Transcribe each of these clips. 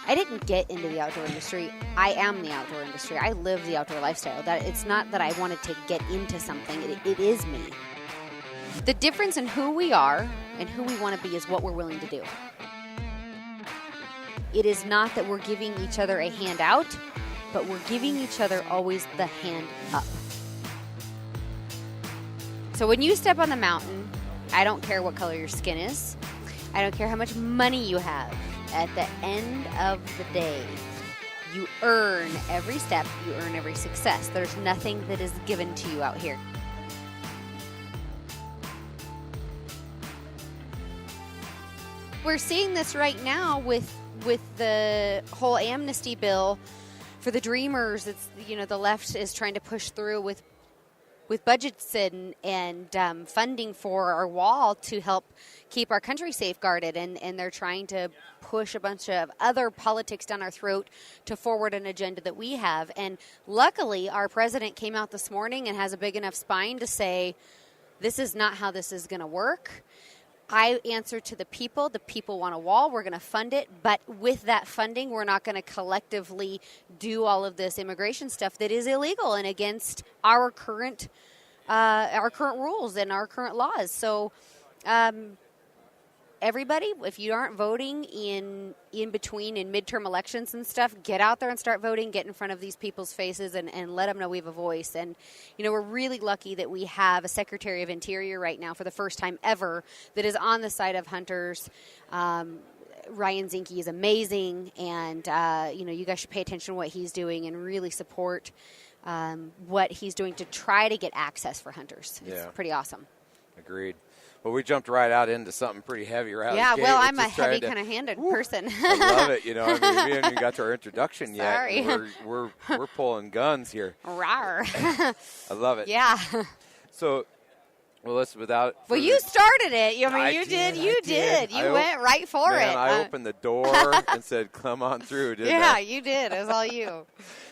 I didn't get into the outdoor industry. I am the outdoor industry. I live the outdoor lifestyle. That it's not that I wanted to get into something. It is me. The difference in who we are and who we want to be is what we're willing to do. It is not that we're giving each other a hand out, but we're giving each other always the hand up. So when you step on the mountain, I don't care what color your skin is. I don't care how much money you have. At the end of the day, you earn every step, you earn every success. There's nothing that is given to you out here. We're seeing this right now with the whole amnesty bill for the dreamers. It's, the left is trying to push through with budgets and funding for our wall to help keep our country safeguarded, and they're trying to push a bunch of other politics down our throat to forward an agenda that we have. And luckily, our president came out this morning and has a big enough spine to say, this is not how this is going to work. I answer to the people. The people want a wall. We're going to fund it. But with that funding, we're not going to collectively do all of this immigration stuff that is illegal and against our current rules and our current laws. So everybody, if you aren't voting in between in midterm elections and stuff, get out there and start voting, get in front of these people's faces and let them know we have a voice. And, we're really lucky that we have a Secretary of Interior right now for the first time ever that is on the side of hunters. Ryan Zinke is amazing, and, you guys should pay attention to what he's doing and really support what he's doing to try to get access for hunters. It's pretty awesome. Agreed. Well, we jumped right out into something pretty heavy right out of the gate. Well, I'm a heavy kind of handed person. I love it. We haven't even got to our introduction yet. Sorry. We're pulling guns here. Rawr. I love it. Yeah. So, listen, without... Well, you started it. You did. You went right for it. I opened the door and said, come on through, didn't I? Yeah, you did. It was all you.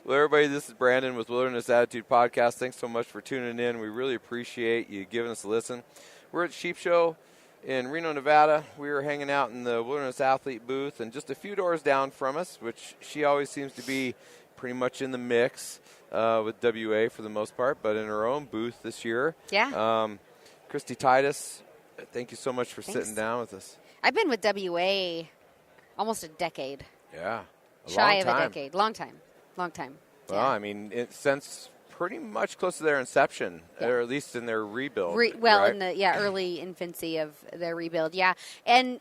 Well, everybody, this is Brandon with Wilderness Attitude Podcast. Thanks so much for tuning in. We really appreciate you giving us a listen. We're at Sheep Show in Reno, Nevada. We were hanging out in the Wilderness Athlete booth, and just a few doors down from us, which she always seems to be pretty much in the mix with WA for the most part, but in her own booth this year. Yeah. Kristy Titus, thank you so much for sitting down with us. I've been with WA almost a decade. Yeah. Shy of a decade. Long time. Well, yeah. I mean, since pretty much close to their inception, or at least in their rebuild. Right? In the early infancy of their rebuild, yeah. And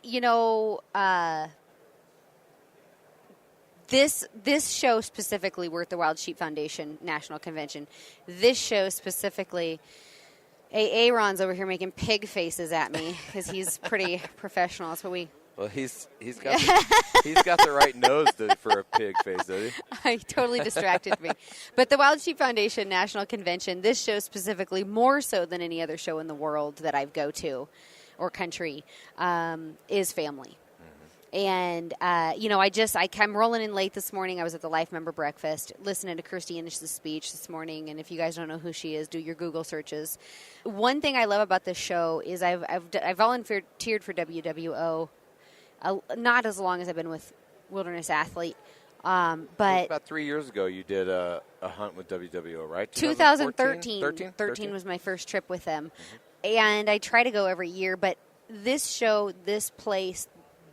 this show specifically, we're at the Wild Sheep Foundation National Convention. This show specifically, Aaron's over here making pig faces at me because he's pretty professional. That's what we. Well, he's got the right nose for a pig face, doesn't he? He totally distracted me. But the Wild Sheep Foundation National Convention, this show specifically, more so than any other show in the world that I go to or country, is family. Mm-hmm. And, I'm rolling in late this morning. I was at the Life Member Breakfast listening to Kristy Titus' speech this morning. And if you guys don't know who she is, do your Google searches. One thing I love about this show is I've volunteered for WWO. Not as long as I've been with Wilderness Athlete, but about 3 years ago you did a hunt with WWO, right? 2013. 13 was my first trip with them, and I try to go every year. But this show, this place,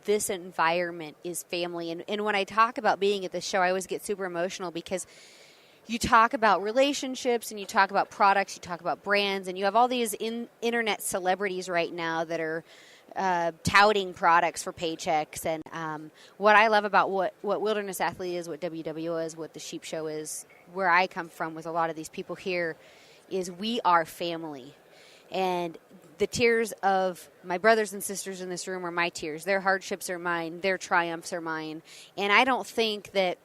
this environment is family. And when I talk about being at this show, I always get super emotional because you talk about relationships and you talk about products, you talk about brands, and you have all these internet celebrities right now that are touting products for paychecks. And what I love about what Wilderness Athlete is, what WWO is, what the Sheep Show is, where I come from with a lot of these people here, is we are family. And the tears of my brothers and sisters in this room are my tears. Their hardships are mine. Their triumphs are mine. And I don't think that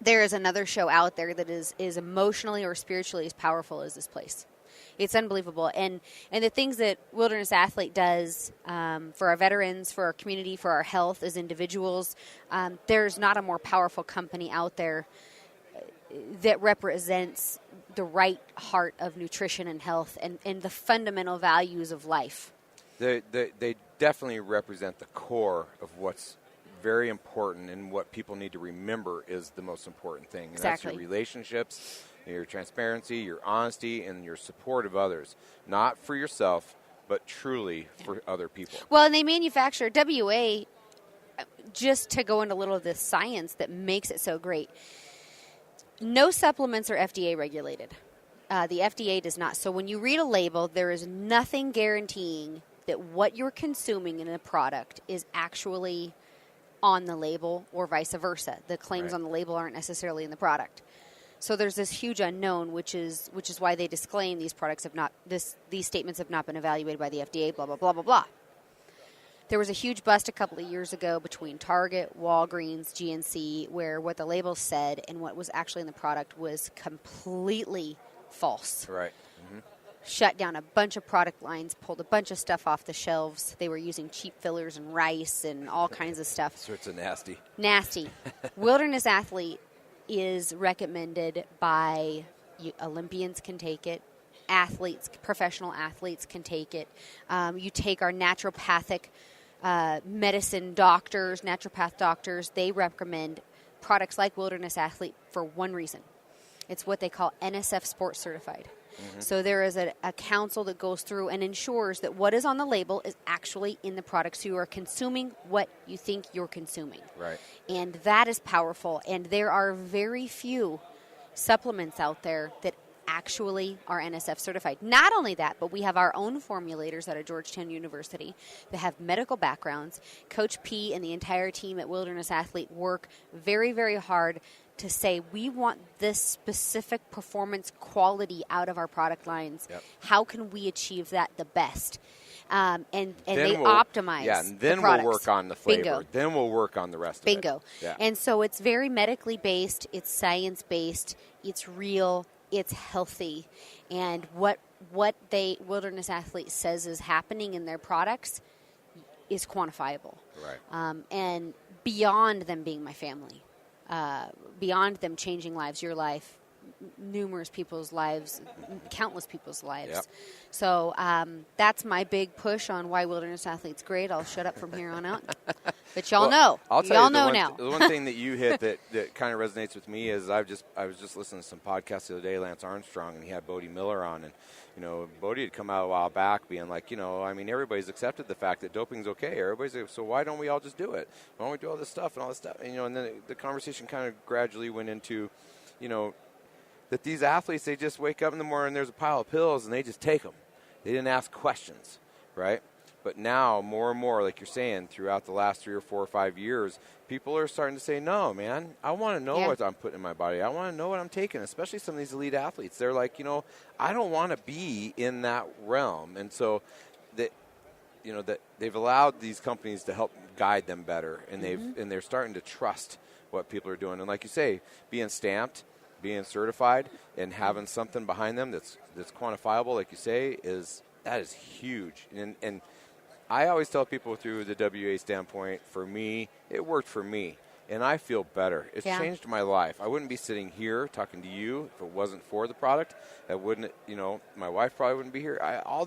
there is another show out there that is emotionally or spiritually as powerful as this place. It's unbelievable. And the things that Wilderness Athlete does for our veterans, for our community, for our health as individuals, there's not a more powerful company out there that represents the right heart of nutrition and health and the fundamental values of life. They definitely represent the core of what's very important, and what people need to remember is the most important thing. And Exactly. that's your relationships, your transparency, your honesty, and your support of others. Not for yourself, but truly for other people. Well, and they manufacture WA, just to go into a little of the science that makes it so great. No supplements are FDA regulated. The FDA does not. So when you read a label, there is nothing guaranteeing that what you're consuming in a product is actually on the label or vice versa. The claims on the label aren't necessarily in the product. So there's this huge unknown, which is why they disclaim these products have not these statements have not been evaluated by the FDA. Blah blah blah blah blah. There was a huge bust a couple of years ago between Target, Walgreens, GNC, where what the label said and what was actually in the product was completely false. Right. Shut down a bunch of product lines, pulled a bunch of stuff off the shelves. They were using cheap fillers and rice and all kinds of stuff. So it's a nasty. Nasty. Wilderness Athlete is recommended by Olympians can take it. Athletes, professional athletes can take it. You take our naturopathic medicine doctors, naturopath doctors, they recommend products like Wilderness Athlete for one reason. It's what they call NSF Sports Certified. So there is a council that goes through and ensures that what is on the label is actually in the product. So you are consuming what you think you're consuming. Right. And that is powerful. And there are very few supplements out there that actually are NSF certified. Not only that, but we have our own formulators out of Georgetown University that have medical backgrounds. Coach P and the entire team at Wilderness Athlete work very, very hard to say we want this specific performance quality out of our product lines. Yep. How can we achieve that the best? And they optimize. Yeah, and then the we'll products. work on the flavor. Bingo. Then we'll work on the rest Bingo. of it. Yeah. And so it's very medically based. It's science based. It's real. It's healthy. And what Wilderness Athlete says is happening in their products is quantifiable. Right. And beyond them being my family. Beyond them changing lives, your life, numerous people's lives, countless people's lives. Yep. So that's my big push on why Wilderness Athlete's great. I'll shut up from here on out. But y'all know. I'll tell y'all you know now. The one thing that you hit that kind of resonates with me is I was just listening to some podcasts the other day, Lance Armstrong, and he had Bodie Miller on, and Bodie had come out a while back being like, everybody's accepted the fact that doping's okay. So why don't we all just do it? Why don't we do all this stuff and all this stuff? And then the conversation kind of gradually went into, that these athletes, they just wake up in the morning and there's a pile of pills and they just take them. They didn't ask questions, right? But now, more and more, like you're saying, throughout the last 3 or 4 or 5 years, people are starting to say, no, man, I want to know what I'm putting in my body. I want to know what I'm taking, especially some of these elite athletes. They're like, I don't want to be in that realm. And so that they've allowed these companies to help guide them better, and they're starting to trust what people are doing. And like you say, being stamped, being certified, and having something behind them that's quantifiable, like you say, that is huge. And I always tell people through the WA standpoint, for me, it worked for me, and I feel better. It's changed my life. I wouldn't be sitting here talking to you if it wasn't for the product. I wouldn't, my wife probably wouldn't be here. All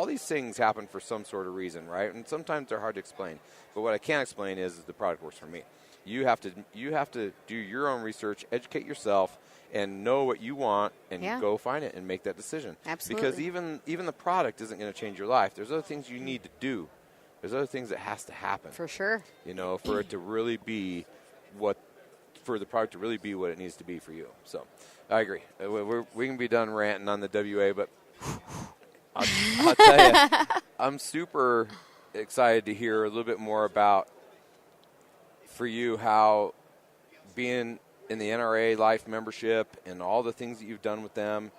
these things happen for some sort of reason, right? And sometimes they're hard to explain. But what I can explain is the product works for me. You have to do your own research, educate yourself, and know what you want, and go find it and make that decision. Absolutely. Because even the product isn't going to change your life. There's other things you need to do. There's other things that has to happen. For sure. For it to really be for the product to really be what it needs to be for you. So, I agree. We can be done ranting on the WA, but I'll tell you, I'm super excited to hear a little bit more about, for you, how being in the NRA Life membership and all the things that you've done with them,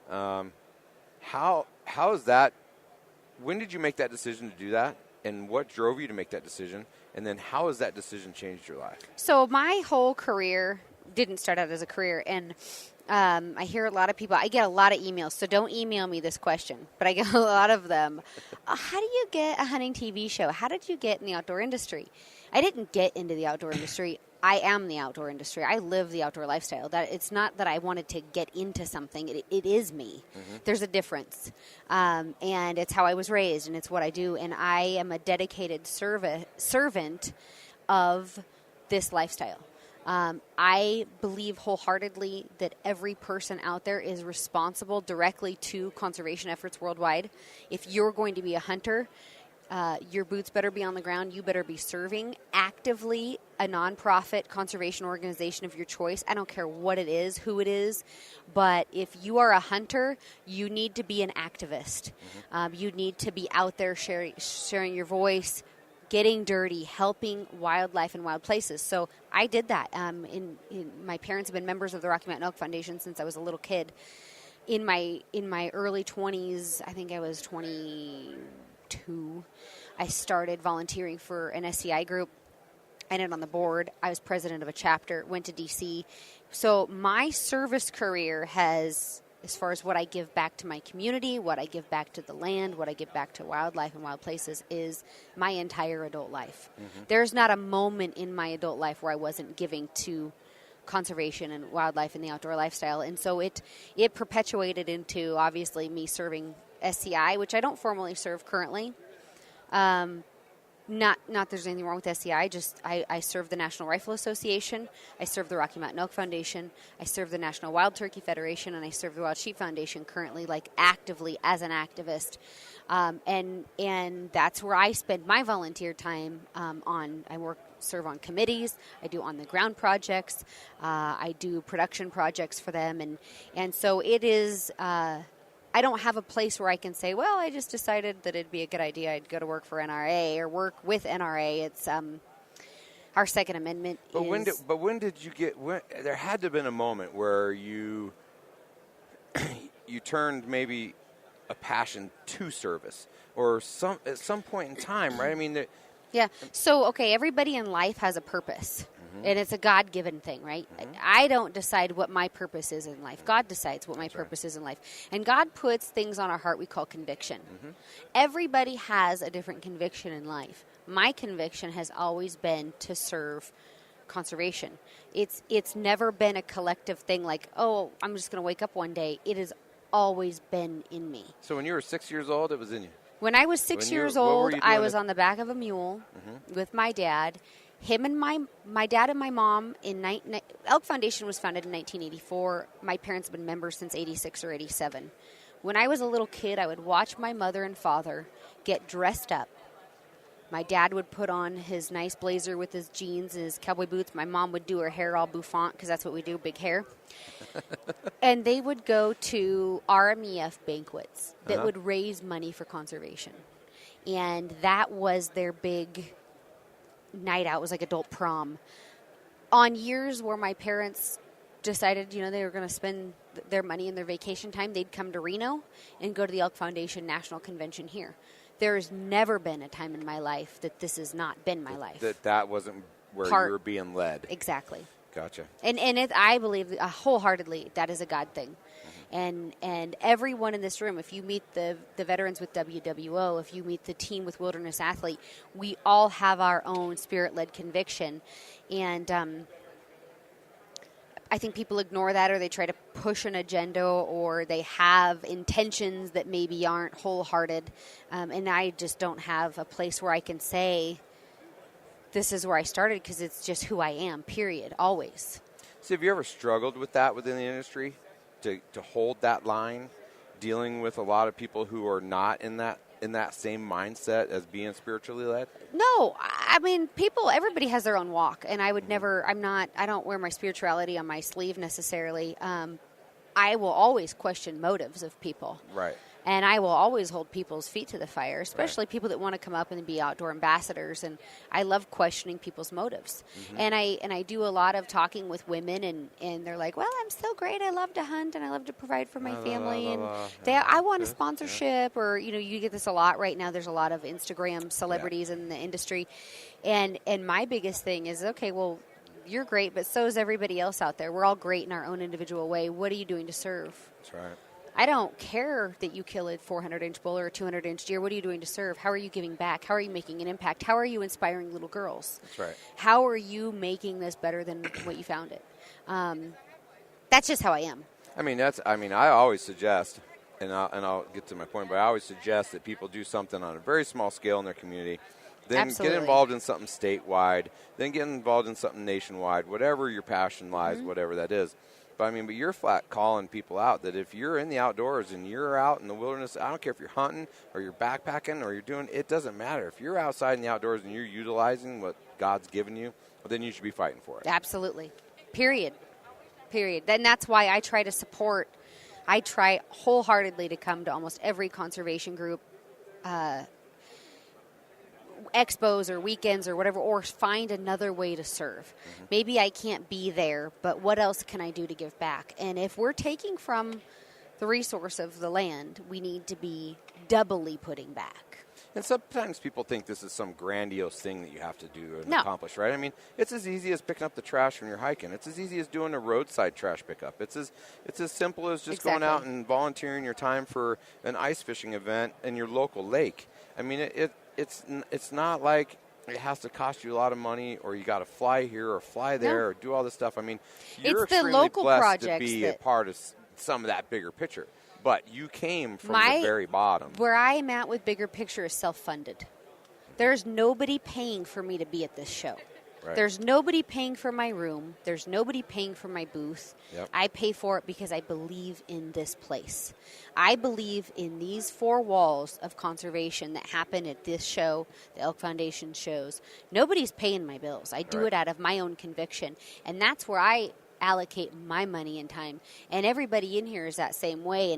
how is that? When did you make that decision to do that, and what drove you to make that decision? And then how has that decision changed your life? So my whole career didn't start out as a career, and I hear a lot of people. I get a lot of emails, so don't email me this question, but I get a lot of them. How do you get a hunting TV show? How did you get in the outdoor industry? I didn't get into the outdoor industry. I am the outdoor industry. I live the outdoor lifestyle. That it's not that I wanted to get into something. It is me. There's a difference. And it's how I was raised, and it's what I do. And I am a dedicated servant of this lifestyle. I believe wholeheartedly that every person out there is responsible directly to conservation efforts worldwide. If you're going to be a hunter, your boots better be on the ground. You better be serving actively a nonprofit conservation organization of your choice. I don't care what it is, who it is, but if you are a hunter, you need to be an activist. You need to be out there sharing your voice, getting dirty, helping wildlife in wild places. So I did that. My parents have been members of the Rocky Mountain Elk Foundation since I was a little kid. In my early 20s, I think I was 22, I started volunteering for an SCI group. I ended on the board. I was president of a chapter, went to D.C. So my service career has, as far as what I give back to my community, what I give back to the land, what I give back to wildlife and wild places, is my entire adult life. There's not a moment in my adult life where I wasn't giving to conservation and wildlife and the outdoor lifestyle. And so it perpetuated into, obviously, me serving SCI, which I don't formally serve currently. Not there's anything wrong with SCI, just I serve the National Rifle Association, I serve the Rocky Mountain Elk Foundation, I serve the National Wild Turkey Federation, and I serve the Wild Sheep Foundation currently, like actively as an activist. And that's where I spend my volunteer time serve on committees, I do on the ground projects, I do production projects for them, and so it is I don't have a place where I can say, well, I just decided that it'd be a good idea I'd go to work for NRA or work with NRA. It's our Second Amendment. But when did you get? There had to have been a moment where you turned maybe a passion to service, or at some point in time, right? I mean, yeah. So everybody in life has a purpose. And it's a God-given thing, right? I don't decide what my purpose is in life. God decides what my purpose is in life. And God puts things on our heart we call conviction. Everybody has a different conviction in life. My conviction has always been to serve conservation. It's never been a collective thing like, oh, I'm just going to wake up one day. It has always been in me. So when you were 6 years old, it was in you? When I was 6 years old, I was on the back of a mule with my dad. Him and my dad and my mom Elk Foundation was founded in 1984. My parents have been members since 86 or 87. When I was a little kid, I would watch my mother and father get dressed up. My dad would put on his nice blazer with his jeans and his cowboy boots. My mom would do her hair all bouffant because that's what we do, big hair. And they would go to RMEF banquets that would raise money for conservation. And that was their big night out. Was like adult prom. On years where my parents decided, they were going to spend their money and their vacation time, they'd come to Reno and go to the Elk Foundation National Convention here. There's never been a time in my life that this has not been my life. That wasn't where you were being led. Exactly. Gotcha. And I believe wholeheartedly that is a God thing. And everyone in this room, if you meet the veterans with WWO, if you meet the team with Wilderness Athlete, we all have our own spirit-led conviction. And I think people ignore that, or they try to push an agenda, or they have intentions that maybe aren't wholehearted. And I just don't have a place where I can say, this is where I started, because it's just who I am, period, always. So have you ever struggled with that within the industry? To hold that line, dealing with a lot of people who are not in that same mindset as being spiritually led? No, I mean, everybody has their own walk, and I would never. I don't wear my spirituality on my sleeve necessarily. I will always question motives of people, right? And I will always hold people's feet to the fire, especially people that want to come up and be outdoor ambassadors. And I love questioning people's motives. And I do a lot of talking with women, and they're like, well, I'm so great. I love to hunt, and I love to provide for my family. And I want a sponsorship, or, you get this a lot right now. There's a lot of Instagram celebrities in the industry. And my biggest thing is, okay, well, you're great, but so is everybody else out there. We're all great in our own individual way. What are you doing to serve? That's right. I don't care that you kill a 400-inch bull or a 200-inch deer. What are you doing to serve? How are you giving back? How are you making an impact? How are you inspiring little girls? That's right. How are you making this better than what you found it? That's just how I am. I always suggest, and I'll get to my point, but I always suggest that people do something on a very small scale in their community Then Absolutely. get involved in something statewide. Then get involved in something nationwide, whatever your passion lies, whatever that is. But you're flat calling people out that if you're in the outdoors and you're out in the wilderness, I don't care if you're hunting or you're backpacking or you're doing, it doesn't matter. If you're outside in the outdoors and you're utilizing what God's given you, well, then you should be fighting for it. Absolutely. Period. And that's why I try to support. I try wholeheartedly to come to almost every conservation group expos or weekends or whatever, or find another way to serve. Maybe I can't be there, but what else can I do to give back? And if we're taking from the resource of the land, we need to be doubly putting back. And sometimes people think this is some grandiose thing that you have to do and No. accomplish, right? It's as easy as picking up the trash when you're hiking. It's as easy as doing a roadside trash pickup. It's as simple as just going out and volunteering your time for an ice fishing event in your local lake. It's not like it has to cost you a lot of money, or you got to fly here or fly there or do all this stuff. You're it's extremely the local blessed to be a that part of some of that bigger picture. But you came from the very bottom. Where I am at with bigger picture is self-funded. There's nobody paying for me to be at this show. Right. There's nobody paying for my room. There's nobody paying for my booth. Yep. I pay for it because I believe in this place. I believe in these 4 walls of conservation that happen at this show, the Elk Foundation shows. Nobody's paying my bills. I do it out of my own conviction. And that's where I allocate my money and time, and everybody in here is that same way,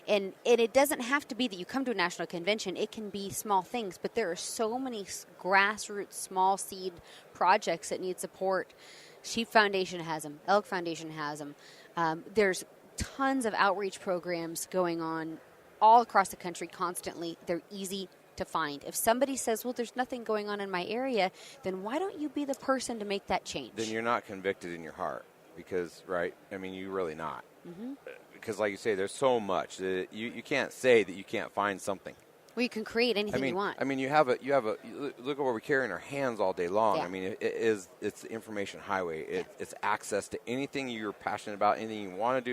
and it doesn't have to be that you come to a national convention. It can be small things, but there are so many grassroots small seed projects that need support. Sheep Foundation has them, Elk Foundation has them. There's tons of outreach programs going on all across the country constantly. They're easy to find. If somebody says, well, there's nothing going on in my area, then why don't you be the person to make that change? Then you're not convicted in your heart. Because, you're really not. Because, like you say, there's so much that you can't say that you can't find something. Well, you can create anything you want. You have a look at what we carry in our hands all day long. Yeah. It's the information highway. It's access to anything you're passionate about, anything you want to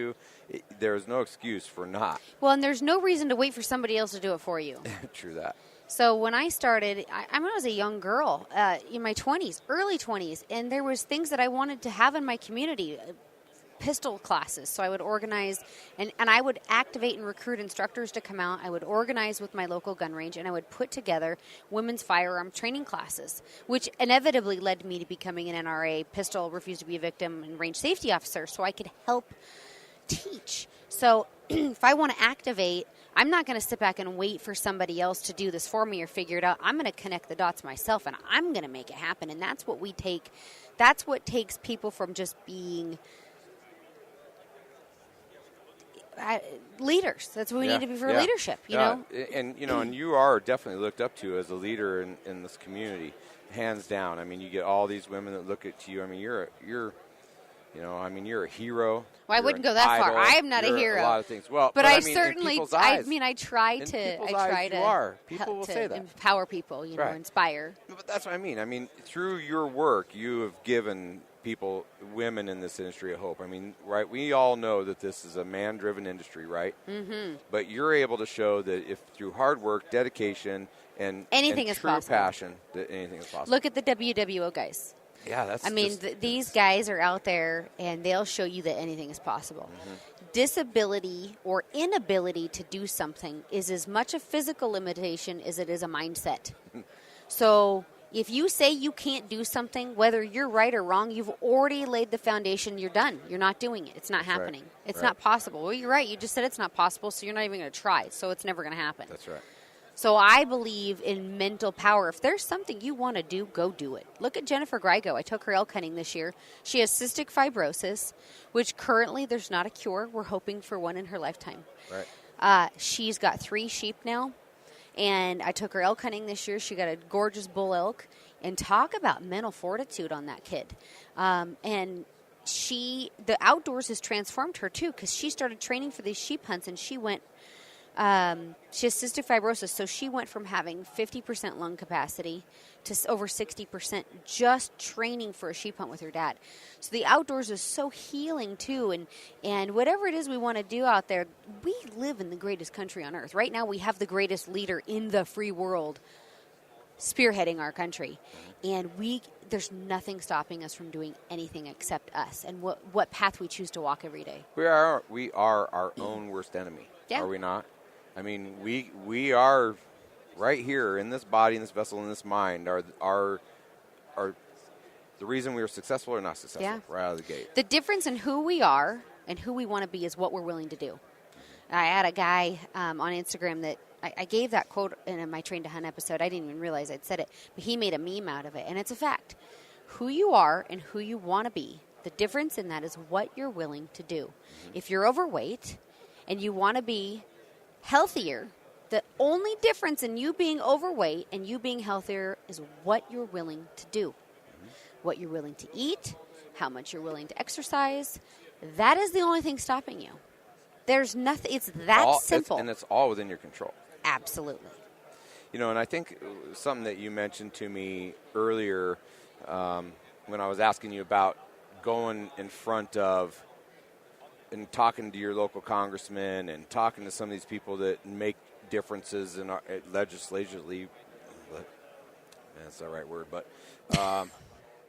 do. There's no excuse for not. Well, and there's no reason to wait for somebody else to do it for you. True that. So when I started, I was a young girl in my 20s, early 20s, and there was things that I wanted to have in my community, pistol classes. So I would organize, and I would activate and recruit instructors to come out. I would organize with my local gun range, and I would put together women's firearm training classes, which inevitably led me to becoming an NRA pistol, refuse to be a victim, and range safety officer, so I could help teach. So if I want to activate, I'm not going to sit back and wait for somebody else to do this for me or figure it out. I'm going to connect the dots myself, and I'm going to make it happen. And that's what we take. That's what takes people from just being leaders. That's what we need to be for leadership, you know? And you are definitely looked up to as a leader in this community, hands down. You get all these women that look at you. You're a hero. Well, I wouldn't go that far. I am not a hero. A lot of things. Well, but I certainly, I try in to. People will say that. Empower people, inspire. But that's what I mean. Through your work, you have given women in this industry a hope. We all know that this is a man-driven industry, right? Mm-hmm. But you're able to show that if through hard work, dedication, and true passion, that anything is possible. Look at the WWO guys. Yeah, these guys are out there, and they'll show you that anything is possible. Mm-hmm. Disability or inability to do something is as much a physical limitation as it is a mindset. So if you say you can't do something, whether you're right or wrong, you've already laid the foundation. You're done. You're not doing it. It's not happening. It's not possible. Well, you're right. You just said it's not possible, so you're not even going to try. So it's never going to happen. That's right. So I believe in mental power. If there's something you want to do, go do it. Look at Jennifer Grigo. I took her elk hunting this year. She has cystic fibrosis, which currently there's not a cure. We're hoping for one in her lifetime. Right. She's got 3 sheep now, and I took her elk hunting this year. She got a gorgeous bull elk, and talk about mental fortitude on that kid. And the outdoors has transformed her too, because she started training for these sheep hunts, and she went. She has cystic fibrosis, so she went from having 50% lung capacity to over 60% just training for a sheep hunt with her dad. So the outdoors is so healing too, and whatever it is we want to do out there, we live in the greatest country on earth. Right now we have the greatest leader in the free world spearheading our country. And there's nothing stopping us from doing anything except us and what path we choose to walk every day. We are our own worst enemy, are we not? I mean, we are right here in this body, in this vessel, in this mind, are the reason we are successful or not successful right out of the gate. The difference in who we are and who we want to be is what we're willing to do. I had a guy on Instagram that I gave that quote in my Train to Hunt episode. I didn't even realize I'd said it, but he made a meme out of it, and it's a fact. Who you are and who you want to be, the difference in that is what you're willing to do. If you're overweight and you want to be healthier, the only difference in you being overweight and you being healthier is what you're willing to do. What you're willing to eat, how much you're willing to exercise. That is the only thing stopping you. There's nothing. It's that simple. And it's all within your control. Absolutely. You know, and I think something that you mentioned to me earlier when I was asking you about going in front of and talking to your local congressman and talking to some of these people that make differences in our legislatively. That's not the right word, but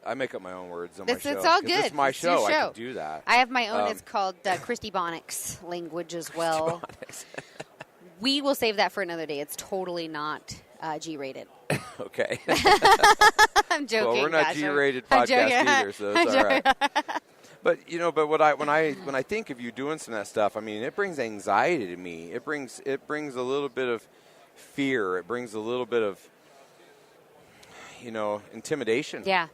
I make up my own words on my show. It's all good. It's my show. I can do that. I have my own. It's called Kristy Bonnick's language as well. We will save that for another day. It's totally not G-rated. Okay. I'm joking. Well, we're not G-rated podcast either, so it's all right. But when I think of you doing some of that stuff, I mean, it brings anxiety to me. It brings a little bit of fear. It brings a little bit of intimidation. Yeah.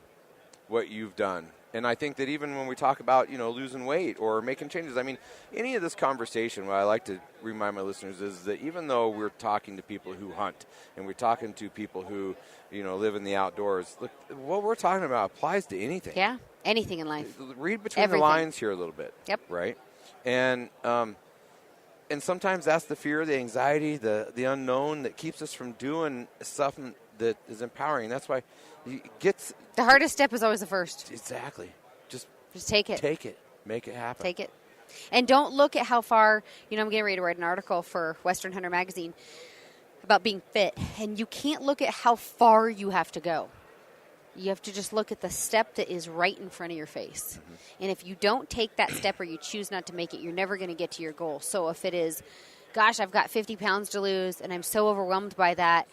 What you've done. And I think that even when we talk about, losing weight or making changes, I mean, any of this conversation, what I like to remind my listeners is that even though we're talking to people who hunt and we're talking to people who, live in the outdoors, look, what we're talking about applies to anything. Yeah, anything in life. Read between the lines here a little bit. Yep. Right? And sometimes that's the fear, the anxiety, the unknown that keeps us from doing something that is empowering. That's why the hardest step is always the first. Exactly. Just take it. Take it. Make it happen. Take it. And don't look at how far, I'm getting ready to write an article for Western Hunter Magazine about being fit. And you can't look at how far you have to go. You have to just look at the step that is right in front of your face. Mm-hmm. And if you don't take that step or you choose not to make it, you're never going to get to your goal. So if it is, gosh, I've got 50 pounds to lose and I'm so overwhelmed by that,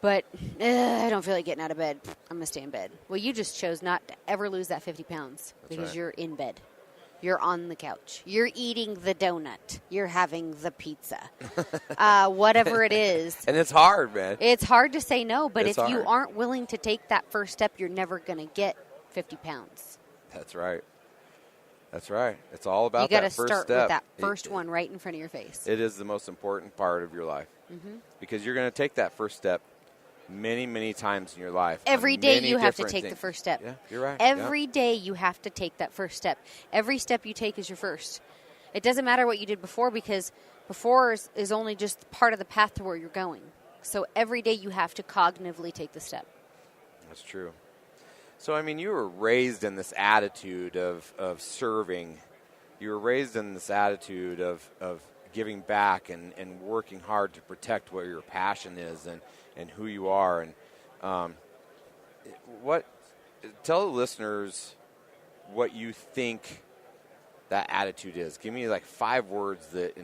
but I don't feel like getting out of bed, I'm going to stay in bed. Well, you just chose not to ever lose that 50 pounds because you're in bed. You're on the couch. You're eating the donut. You're having the pizza. Whatever it is. And it's hard, man. It's hard to say no, but if hard. you aren't willing to take that first step, you're never going to get 50 pounds. That's right. That's right. It's all about that first step. You got to start with that first one right in front of your face. It is the most important part of your life. Mm-hmm. Because you're going to take that first step many, many times in your life. Every day you have to take the first step. Yeah, you're right. Every day you have to take that first step. Every step you take is your first. It doesn't matter what you did before because before is only just part of the path to where you're going. So every day you have to cognitively take the step. That's true. So, I mean, you were raised in this attitude of serving. You were raised in this attitude of giving back and working hard to protect what your passion is and who you are. And tell the listeners what you think that attitude is. Give me like 5 words that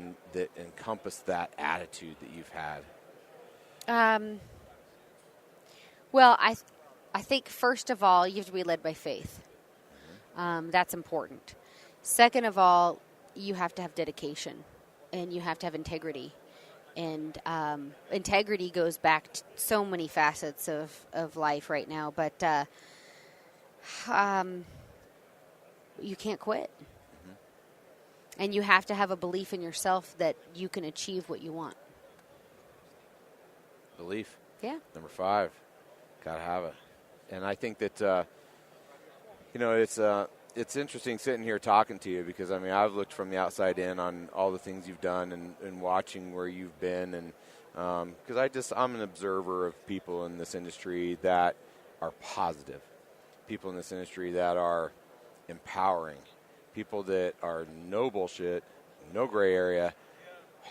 encompass that attitude that you've had. Well, I think first of all, you have to be led by faith. That's important. Second of all, you have to have dedication and you have to have integrity. And integrity goes back to so many facets of life right now, but you can't quit. Mm-hmm. And you have to have a belief in yourself that you can achieve what you want. Belief. Yeah. Number 5. Gotta have it. And I think that, it's interesting sitting here talking to you because, I mean, I've looked from the outside in on all the things you've done and watching where you've been. And because I'm an observer of people in this industry that are positive, people in this industry that are empowering, people that are no bullshit, no gray area,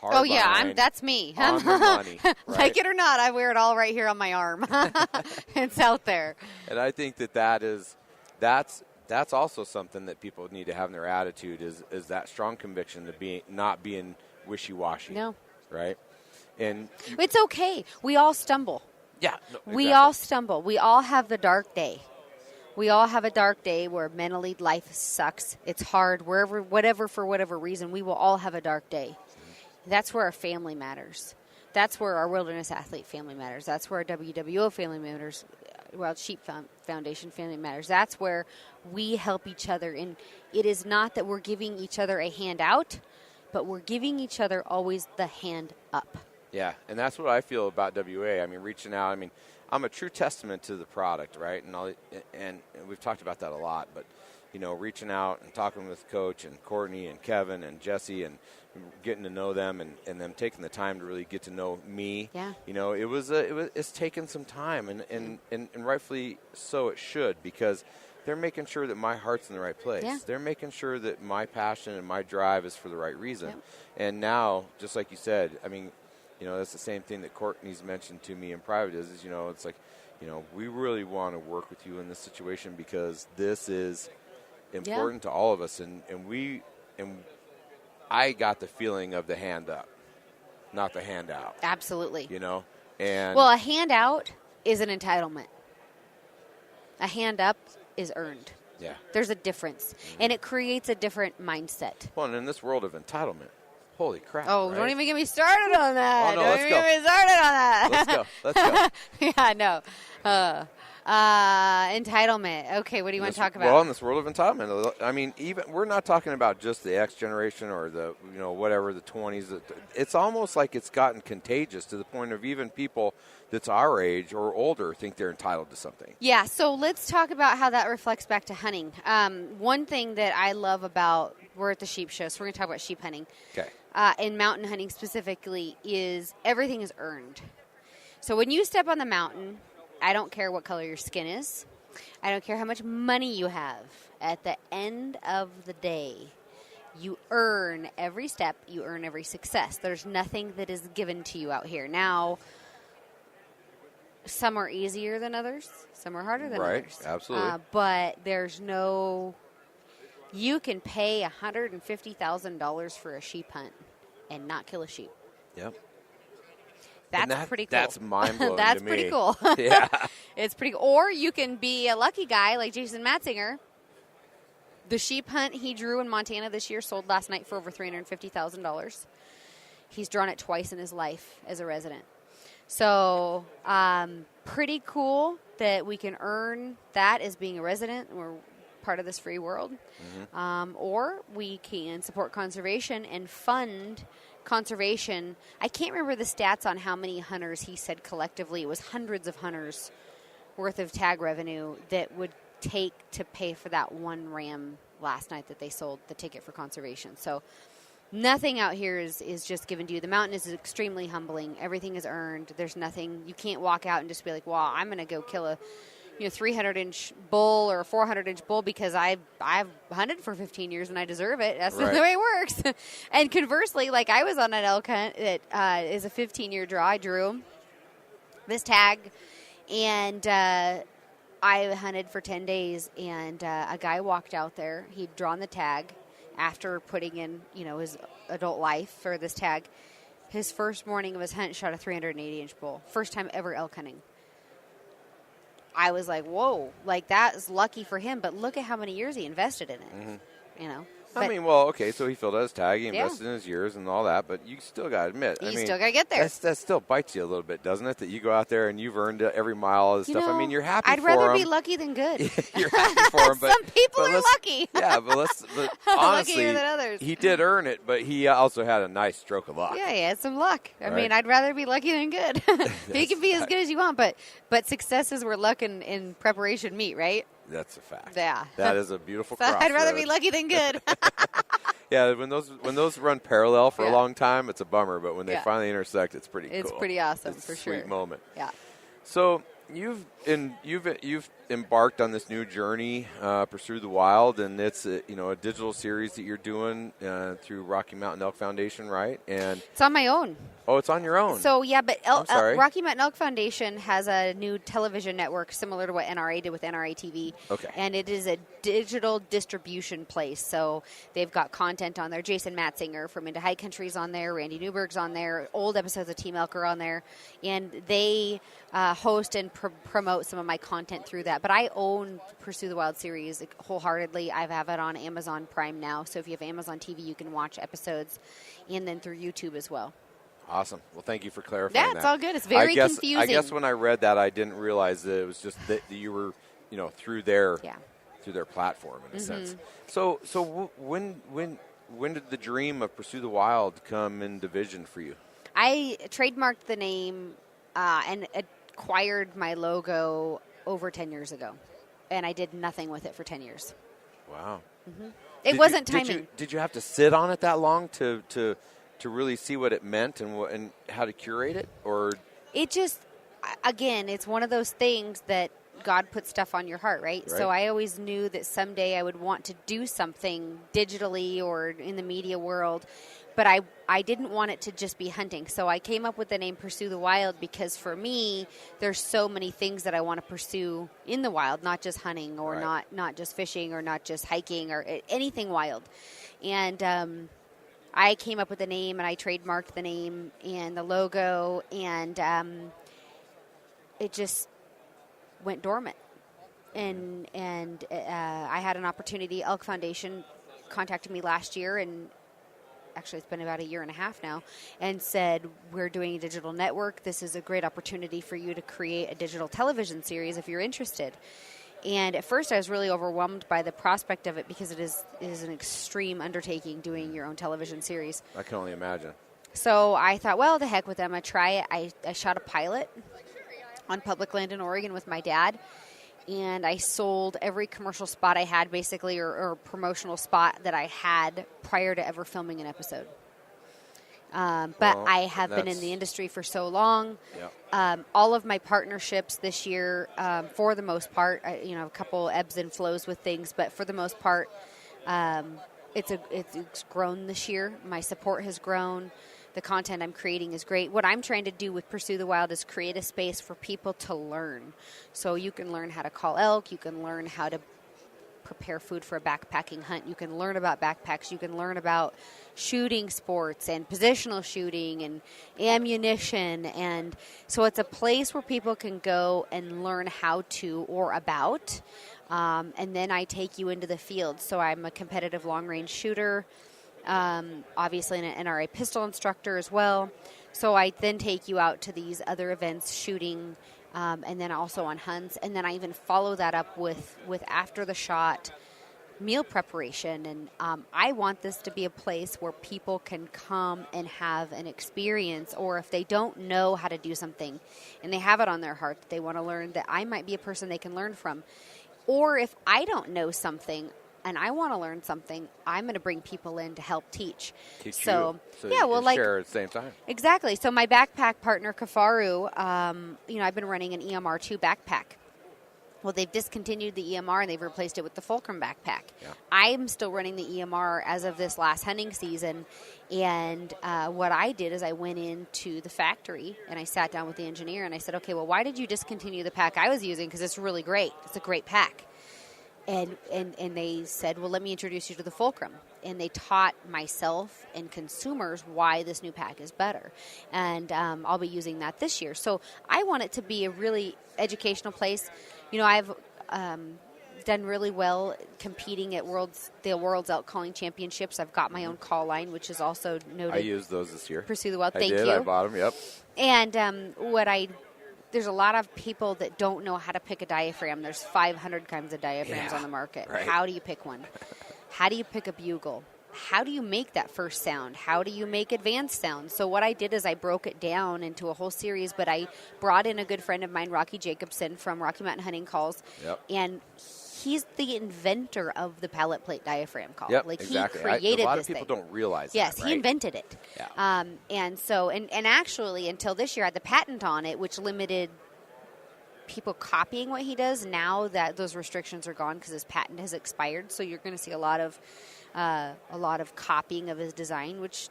Oh, yeah, that's me. On the money, right? Like it or not, I wear it all right here on my arm. It's out there. And I think that's also something that people need to have in their attitude is that strong conviction to not being wishy-washy. No. Right? And it's okay. We all stumble. Yeah. No, exactly. We all stumble. We all have the dark day. We all have a dark day where mentally life sucks. It's hard. For whatever reason, we will all have a dark day. That's where our family matters. That's where our Wilderness Athlete family matters. That's where our WWO family matters. Wild Sheep Foundation family matters. That's where we help each other. And it is not that we're giving each other a hand out, but we're giving each other always the hand up. Yeah, and that's what I feel about WA. I mean, reaching out. I mean, I'm a true testament to the product, right? And we've talked about that a lot. But, reaching out and talking with Coach and Courtney and Kevin and Jesse and getting to know them and them taking the time to really get to know me. Yeah. It's taken some time, and rightfully so it should, because they're making sure that my heart's in the right place. Yeah. They're making sure that my passion and my drive is for the right reason. Yep. And now, just like you said, I mean, that's the same thing that Courtney's mentioned to me in private is it's like, we really want to work with you in this situation because this is important to all of us. And I got the feeling of the hand up, not the handout. Absolutely. And well, a handout is an entitlement. A hand up is earned. Yeah. There's a difference. Mm-hmm. And it creates a different mindset. Well, and in this world of entitlement, holy crap. Oh, right? Don't even get me started on that. Oh, no, don't even get me started on that. Let's go. Yeah, no. Entitlement. Okay, what do you want to talk about? Well, in this world of entitlement, I mean, even we're not talking about just the X generation or the, whatever, the 20s. It's almost like it's gotten contagious to the point of even people that's our age or older think they're entitled to something. Yeah, so let's talk about how that reflects back to hunting. One thing that I love about, we're at the sheep show, so we're going to talk about sheep hunting. Okay. And mountain hunting specifically is everything is earned. So when you step on the mountain, I don't care what color your skin is. I don't care how much money you have. At the end of the day, you earn every step. You earn every success. There's nothing that is given to you out here. Now, some are easier than others. Some are harder than others. Right, absolutely. But there's no... You can pay $150,000 for a sheep hunt and not kill a sheep. Yep. That's pretty cool. That's mind-blowing That's to me. pretty cool. Yeah. It's pretty cool. Or you can be a lucky guy like Jason Matzinger. The sheep hunt he drew in Montana this year sold last night for over $350,000. He's drawn it twice in his life as a resident. So pretty cool that we can earn that as being a resident. We're part of this free world. Mm-hmm. Or we can support conservation and fund conservation. I can't remember the stats on how many hunters he said collectively. It was hundreds of hunters worth of tag revenue that would take to pay for that one ram last night that they sold the ticket for conservation. So nothing out here is just given to you. The mountain is extremely humbling. Everything is earned. There's nothing. You can't walk out and just be like, well, I'm going to go kill a 300-inch bull or a 400-inch bull because I've hunted for 15 years and I deserve it. That's right. The way it works. And conversely, like I was on an elk hunt that is a 15-year draw. I drew this tag, and I hunted for 10 days, and a guy walked out there. He'd drawn the tag after putting in, his adult life for this tag. His first morning of his hunt shot a 380-inch bull. First time ever elk hunting. I was like, whoa, like that is lucky for him, but look at how many years he invested in it, Mm-hmm. Okay, so he filled out his tag, he invested in his years and all that, but you still got to admit. You still got to get there. That still bites you a little bit, doesn't it, that you go out there and you've earned every mile of the stuff. I mean, you're happy for him. I'd rather be lucky than good. You're happy for him. But, some people are lucky. Yeah, but honestly, luckier than others. He did earn it, but he also had a nice stroke of luck. Yeah, he had some luck. I mean, I'd rather be lucky than good. You can be as good as you want, but success is where luck and preparation meet, right? That's a fact. Yeah. That is a beautiful crossroad. I'd rather be lucky than good. Yeah, when those run parallel for a long time, it's a bummer. But when they finally intersect, it's pretty cool. It's pretty awesome, it's for a sure. Sweet moment. Yeah. So You've embarked on this new journey, Pursue the Wild, and it's a digital series that you're doing through Rocky Mountain Elk Foundation, right? And it's on my own. Oh, it's on your own. So yeah, but Rocky Mountain Elk Foundation has a new television network similar to what NRA did with NRA TV. Okay. And it is a digital distribution place. So they've got content on there. Jason Matzinger from Into High Country's on there. Randy Newberg's on there. Old episodes of Team Elk are on there, and they host and promote some of my content through that. But I own Pursue the Wild series wholeheartedly. I have it on Amazon Prime now. So if you have Amazon TV, you can watch episodes, and then through YouTube as well. Awesome. Well, thank you for clarifying that. Yeah, it's all good. It's very confusing. I guess when I read that, I didn't realize that it was just that you were, through their platform in a sense. So when did the dream of Pursue the Wild come into vision for you? I trademarked the name and acquired my logo over 10 years ago, and I did nothing with it for 10 years. Wow. Mm-hmm. It wasn't timing. Did you have to sit on it that long to really see what it meant and how to curate it? Or it just, again, it's one of those things that God put stuff on your heart, right? So I always knew that someday I would want to do something digitally or in the media world, but I didn't want it to just be hunting. So I came up with the name Pursue the Wild because for me, there's so many things that I want to pursue in the wild, not just hunting or not just fishing or not just hiking or anything wild. And I came up with the name and I trademarked the name and the logo, and it just went dormant. And I had an opportunity. Elk Foundation contacted me last year, and actually it's been about a year and a half now, and said, we're doing a digital network. This is a great opportunity for you to create a digital television series if you're interested. And at first I was really overwhelmed by the prospect of it because it is an extreme undertaking doing your own television series. I can only imagine. So I thought, well, the heck with them. I try it. I shot a pilot on public land in Oregon with my dad, and I sold every commercial spot I had basically or promotional spot that I had prior to ever filming an episode. But I have been in the industry for so long. Yeah. All of my partnerships this year, for the most part, a couple ebbs and flows with things, but for the most part, it's grown this year. My support has grown. The content I'm creating is great. What I'm trying to do with Pursue the Wild is create a space for people to learn. So you can learn how to call elk. You can learn how to prepare food for a backpacking hunt. You can learn about backpacks. You can learn about shooting sports and positional shooting and ammunition. And so it's a place where people can go and learn how to or about. And then I take you into the field. So I'm a competitive long-range shooter, obviously an NRA pistol instructor as well. So I then take you out to these other events shooting, and then also on hunts. And then I even follow that up with after the shot meal preparation. And I want this to be a place where people can come and have an experience, or if they don't know how to do something and they have it on their heart that they want to learn, that I might be a person they can learn from. Or if I don't know something and I want to learn something, I'm going to bring people in to help teach. So yeah, well, share at the same time. Exactly. So my backpack partner, Kafaru, I've been running an EMR2 backpack. Well, they've discontinued the EMR and they've replaced it with the Fulcrum backpack. Yeah. I'm still running the EMR as of this last hunting season. And what I did is I went into the factory and I sat down with the engineer and I said, okay, well, why did you discontinue the pack I was using? Because it's really great. It's a great pack. And they said, well, let me introduce you to the Fulcrum. And they taught myself and consumers why this new pack is better. And I'll be using that this year. So I want it to be a really educational place. I've done really well competing at the World's Elk Calling Championships. I've got my own call line, which is also noted. I used those this year. Pursue the Wild. Thank you. I bought them, yep. And there's a lot of people that don't know how to pick a diaphragm. There's 500 kinds of diaphragms on the market. Right. How do you pick one? How do you pick a bugle? How do you make that first sound? How do you make advanced sounds? So what I did is I broke it down into a whole series, but I brought in a good friend of mine, Rocky Jacobson from Rocky Mountain Hunting Calls, and he's the inventor of the pallet plate diaphragm call. Yep, like exactly. He created this thing. A lot of people don't realize that, right? He invented it. Yeah. And actually, until this year, I had the patent on it, which limited people copying what he does now that those restrictions are gone because his patent has expired. So you're going to see a lot of copying of his design, which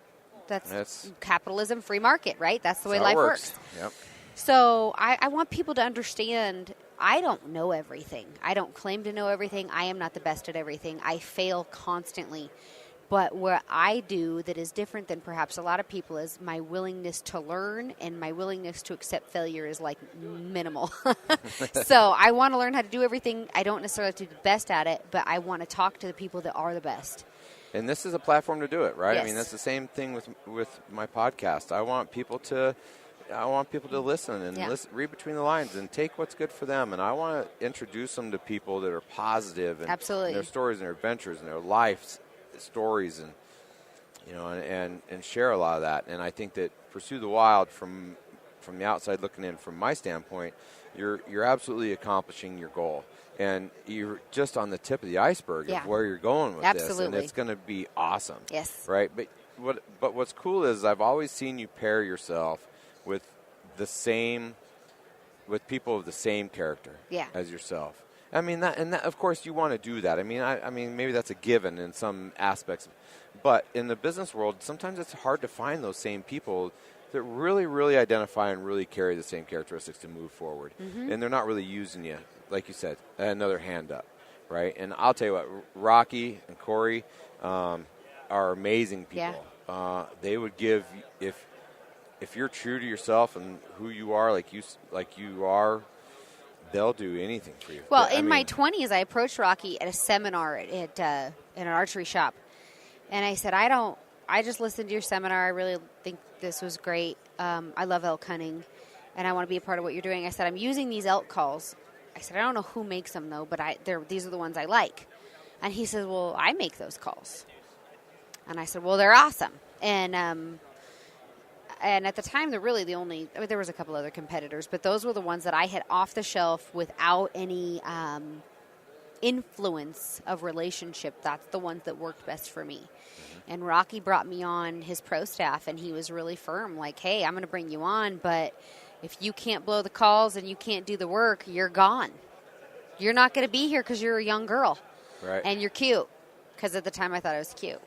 that's capitalism, free market, right? That's the way life works. Yep. So I want people to understand I don't know everything. I don't claim to know everything. I am not the best at everything. I fail constantly. But what I do that is different than perhaps a lot of people is my willingness to learn, and my willingness to accept failure is like minimal. So I want to learn how to do everything. I don't necessarily have to be the best at it, but I want to talk to the people that are the best. And this is a platform to do it, right? Yes. I mean, that's the same thing with my podcast. I want people to listen and read between the lines and take what's good for them. And I want to introduce them to people that are positive and Absolutely. their stories and their adventures and their lives stories, and and share a lot of that. And I think that Pursue the Wild, from the outside looking in, from my standpoint, you're absolutely accomplishing your goal, and you're just on the tip of the iceberg of where you're going with this, and it's going to be awesome. Yes. Right. But what's cool is I've always seen you pair yourself with people of the same character as yourself. I mean, that of course you want to do that. I mean, maybe that's a given in some aspects, but in the business world, sometimes it's hard to find those same people that really, really identify and really carry the same characteristics to move forward. Mm-hmm. And they're not really using you, like you said, another hand up, right? And I'll tell you what, Rocky and Corey are amazing people. Yeah. They would give, if you're true to yourself and who you are, like you are, they'll do anything for you. Well, in my 20s, I approached Rocky at a seminar at in an archery shop. And I said, I just listened to your seminar. I really think this was great. I love elk hunting, and I want to be a part of what you're doing. I said, I'm using these elk calls. I said, I don't know who makes them, though, but these are the ones I like. And he says, well, I make those calls. And I said, well, they're awesome. And at the time, they're really the only, there was a couple other competitors, but those were the ones that I had off the shelf without any influence of relationship. That's the ones that worked best for me. Mm-hmm. And Rocky brought me on his pro staff, and he was really firm, like, hey, I'm going to bring you on, but if you can't blow the calls and you can't do the work, you're gone. You're not going to be here because you're a young girl. Right. And you're cute, because at the time I thought I was cute.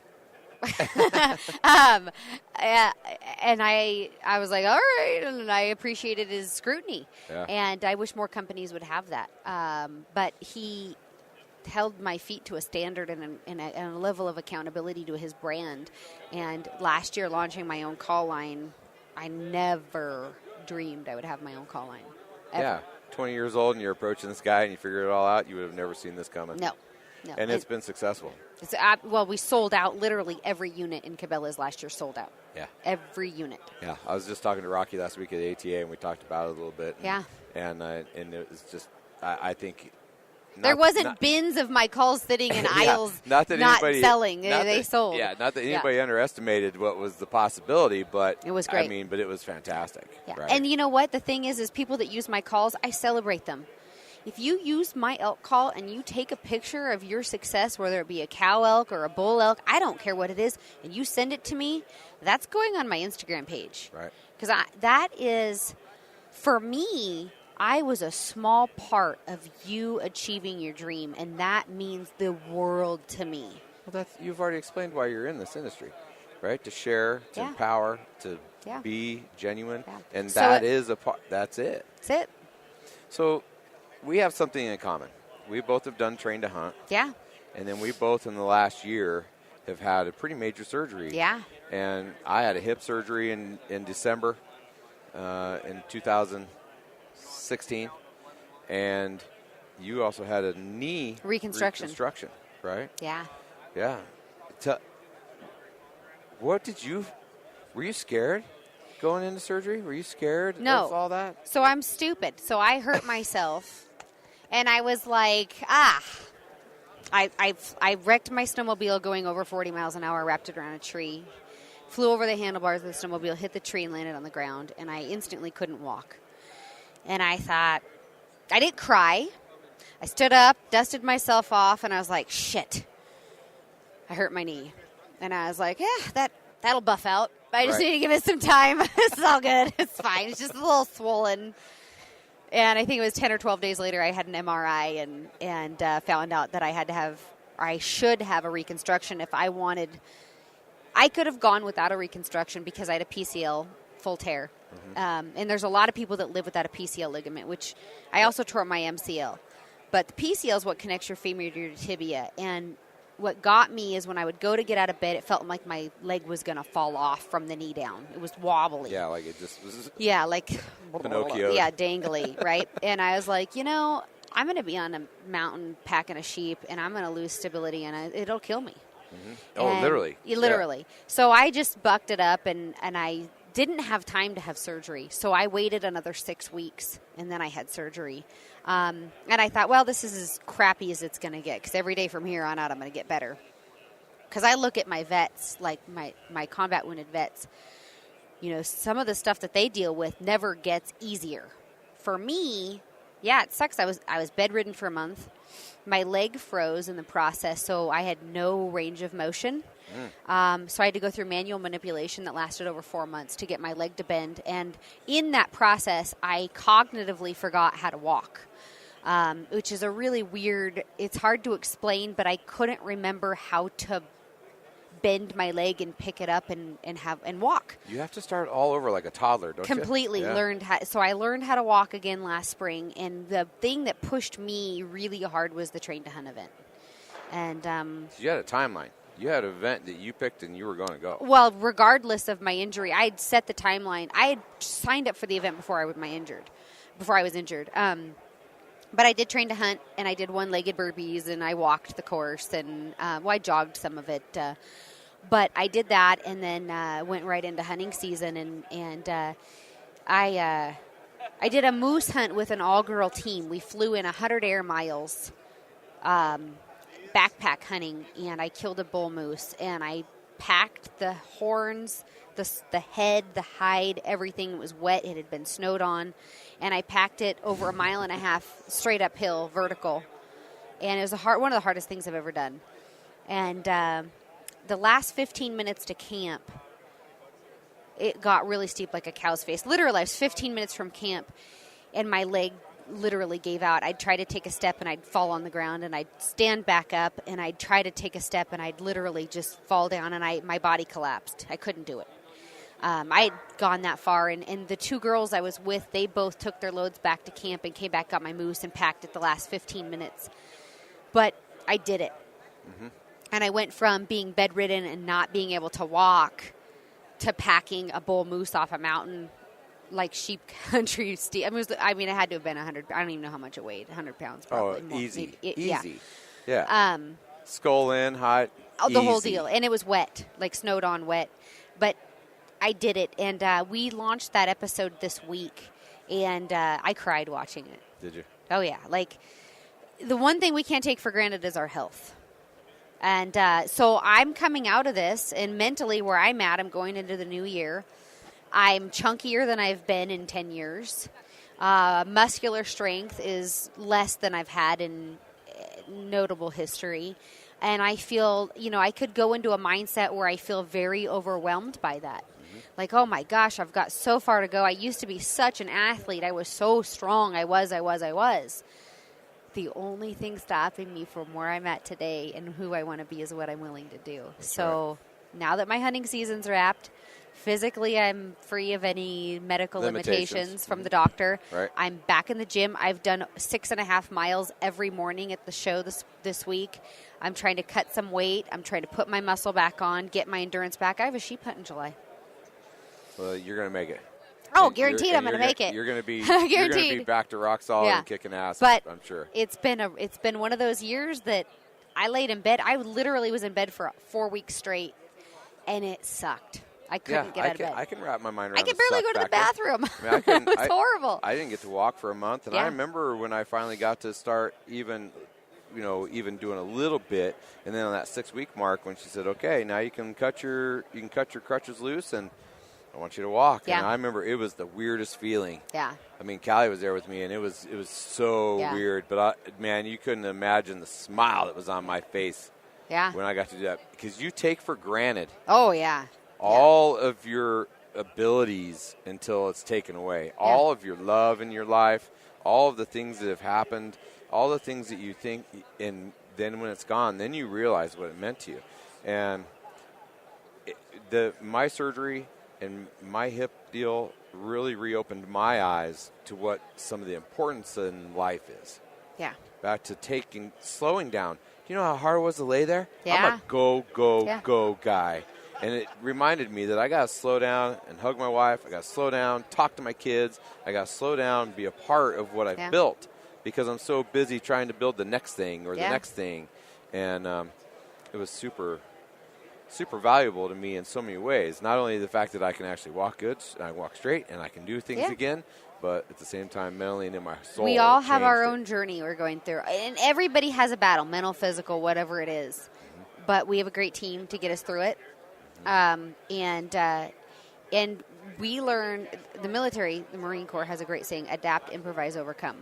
And I was like, all right, and I appreciated his scrutiny, and I wish more companies would have that. But he held my feet to a standard and a level of accountability to his brand. And last year, launching my own call line, I never dreamed I would have my own call line. Ever. Yeah, 20 years old, and you're approaching this guy, and you figure it all out. You would have never seen this coming. No. And it's been successful. Well, we sold out. Literally every unit in Cabela's last year sold out. Yeah. Every unit. Yeah. I was just talking to Rocky last week at ATA, and we talked about it a little bit. And it was just, I think. There wasn't bins of my calls sitting in aisles not selling. They sold. Yeah, not that anybody underestimated what was the possibility, but it was great. I mean, but it was fantastic. Yeah. Right? And you know what? The thing is people that use my calls, I celebrate them. If you use my elk call and you take a picture of your success, whether it be a cow elk or a bull elk, I don't care what it is, and you send it to me, that's going on my Instagram page. Right. Because that is, for me, I was a small part of you achieving your dream, and that means the world to me. Well, you've already explained why you're in this industry, right? To share, to empower, to be genuine, and that's it. That's it. So we have something in common. We both have done Train to Hunt. Yeah. And then we both in the last year have had a pretty major surgery. Yeah. And I had a hip surgery in December in 2016. And you also had a knee reconstruction, right? Yeah. Yeah. Were you scared going into surgery? Were you scared of all that? So I'm stupid. So I hurt myself. And I was like, I wrecked my snowmobile going over 40 miles an hour, wrapped it around a tree, flew over the handlebars of the snowmobile, hit the tree, and landed on the ground. And I instantly couldn't walk. And I thought, I didn't cry. I stood up, dusted myself off, and I was like, shit. I hurt my knee. And I was like, that'll buff out. I just need to give it some time. It's all good. It's fine. It's just a little swollen. And I think it was 10 or 12 days later, I had an MRI and found out that I should have a reconstruction if I wanted. I could have gone without a reconstruction because I had a PCL full tear. And there's a lot of people that live without a PCL ligament, which I also tore my MCL. But the PCL is what connects your femur to your tibia. And what got me is when I would go to get out of bed, it felt like my leg was going to fall off from the knee down. It was wobbly. Yeah, like it just was. Yeah, like Pinocchio. Yeah, dangly, right? And I was like, I'm going to be on a mountain packing a sheep, and I'm going to lose stability, and it'll kill me. Oh, And literally. Literally. Yeah. So I just bucked it up, and I didn't have time to have surgery. So I waited another 6 weeks, and then I had surgery. And I thought, well, this is as crappy as it's going to get, because every day from here on out I'm going to get better. Because I look at my vets, like my combat wounded vets, some of the stuff that they deal with never gets easier. For me, yeah, it sucks. I was bedridden for a month. My leg froze in the process, so I had no range of motion. So I had to go through manual manipulation that lasted over 4 months to get my leg to bend. And in that process, I cognitively forgot how to walk, which is a really weird, it's hard to explain, but I couldn't remember how to bend my leg and pick it up and walk. You have to start all over like a toddler, don't Completely you? learned how. So I learned how to walk again last spring, and the thing that pushed me really hard was the Train to Hunt event. And so you had a timeline. You had an event that you picked and you were going to go. Well, regardless of my injury, I had set the timeline. I had signed up for the event before I was injured. But I did Train to Hunt, and I did one-legged burpees, and I walked the course, and I jogged some of it. But I did that, and then went right into hunting season, and I did a moose hunt with an all-girl team. We flew in 100 air miles, backpack hunting, and I killed a bull moose, and I packed the horns, the head, the hide, everything. It was wet. It had been snowed on, and I packed it over 1.5 miles straight uphill, vertical, and it was one of the hardest things I've ever done. And the last 15 minutes to camp, it got really steep like a cow's face. Literally, I was 15 minutes from camp, and my leg literally gave out. I'd try to take a step, and I'd fall on the ground, and I'd stand back up, and I'd try to take a step, and I'd literally just fall down, and my body collapsed. I couldn't do it. I had gone that far, and the two girls I was with, they both took their loads back to camp and came back, got my moose, and packed it the last 15 minutes. But I did it. And I went from being bedridden and not being able to walk to packing a bull moose off a mountain like sheep country. I mean, it had to have been 100. I don't even know how much it weighed. 100 pounds probably. Oh, easy. Easy. Yeah. Skull in, hot. The whole deal. And it was wet, like snowed on wet. But I did it. And we launched that episode this week. And I cried watching it. Did you? Oh, yeah. Like, the one thing we can't take for granted is our health. And so I'm coming out of this, and mentally where I'm at, I'm going into the new year. I'm chunkier than I've been in 10 years. Muscular strength is less than I've had in notable history. And I feel, I could go into a mindset where I feel very overwhelmed by that. Like, oh my gosh, I've got so far to go. I used to be such an athlete. I was so strong. I was. The only thing stopping me from where I'm at today and who I want to be is what I'm willing to do. So now that my hunting season's wrapped, physically I'm free of any medical limitations from the doctor. Right. I'm back in the gym. I've done 6.5 miles every morning at the show this week. I'm trying to cut some weight. I'm trying to put my muscle back on, get my endurance back. I have a sheep hunt in July. Well, you're going to make it. Oh, guaranteed I'm going to make it. You're going to be guaranteed. You're going to be back to rock solid and kicking ass, but I'm sure. It's been one of those years that I laid in bed. I literally was in bed for 4 weeks straight, and it sucked. I couldn't get out of bed. I can wrap my mind around I could barely go to the bathroom. It was horrible. I didn't get to walk for a month, and I remember when I finally got to start even doing a little bit, and then on that 6-week mark when she said, "Okay, now you can cut your crutches loose and I want you to walk." Yeah. And I remember it was the weirdest feeling. Yeah. I mean, Callie was there with me, and it was so weird. But, man, you couldn't imagine the smile that was on my face when I got to do that. Because you take for granted all of your abilities until it's taken away. All of your love in your life, all of the things that have happened, all the things that you think, and then when it's gone, then you realize what it meant to you. And my surgery and my hip deal really reopened my eyes to what some of the importance in life is. Yeah. Back to slowing down. Do you know how hard it was to lay there? Yeah. I'm a go guy. And it reminded me that I got to slow down and hug my wife. I got to slow down, talk to my kids. I got to slow down and be a part of what I've built, because I'm so busy trying to build the next thing or the next thing. And it was super valuable to me in so many ways. Not only the fact that I can actually walk good, and I walk straight, and I can do things again, but at the same time, mentally and in my soul. We all have our own journey we're going through. And everybody has a battle, mental, physical, whatever it is. Mm-hmm. But we have a great team to get us through it. Mm-hmm. And we learn, the military, the Marine Corps has a great saying, adapt, improvise, overcome.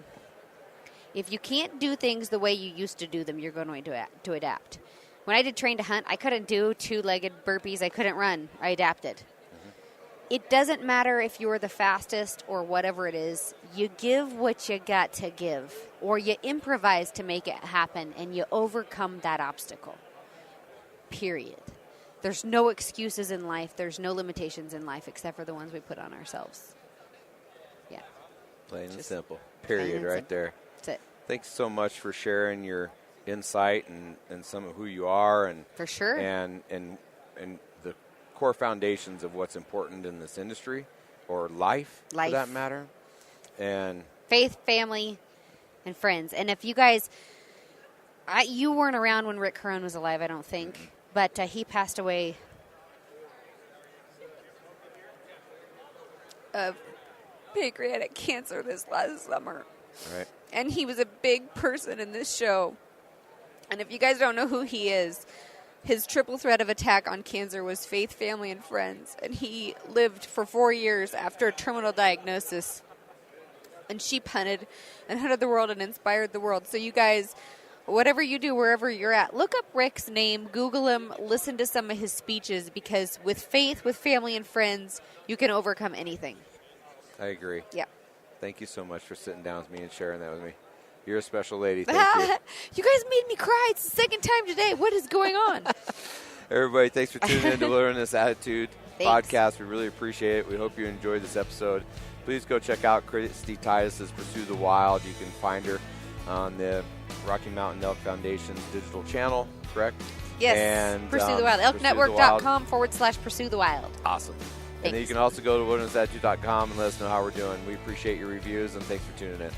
If you can't do things the way you used to do them, you're going to adapt. When I did train to hunt, I couldn't do two-legged burpees. I couldn't run. I adapted. Mm-hmm. It doesn't matter if you're the fastest or whatever it is. You give what you got to give, or you improvise to make it happen, and you overcome that obstacle. Period. There's no excuses in life. There's no limitations in life except for the ones we put on ourselves. Yeah. Plain and simple. Period. Right there. That's it. Thanks so much for sharing your insight and some of who you are, and for sure, and the core foundations of what's important in this industry, or life for that matter, and faith, family, and friends. And if you guys, you weren't around when Rick Curran was alive, I don't think, mm-hmm. but he passed away of pancreatic cancer this last summer. Right. And he was a big person in this show. And if you guys don't know who he is, his triple threat of attack on cancer was faith, family, and friends. And he lived for 4 years after a terminal diagnosis. And sheep hunted and hunted the world and inspired the world. So you guys, whatever you do, wherever you're at, look up Rick's name, Google him, listen to some of his speeches, because with faith, with family, and friends, you can overcome anything. I agree. Yeah. Thank you so much for sitting down with me and sharing that with me. You're a special lady. Thank you. You guys made me cry. It's the second time today. What is going on? Everybody, thanks for tuning in to Wilderness Attitude Podcast. We really appreciate it. We hope you enjoyed this episode. Please go check out Kristy Titus' Pursue the Wild. You can find her on the Rocky Mountain Elk Foundation's digital channel, correct? Yes. And Pursue the Wild. ElkNetwork.com/Pursue the Wild. Awesome. And then you can also go to wildernessattitude.com and let us know how we're doing. We appreciate your reviews, and thanks for tuning in.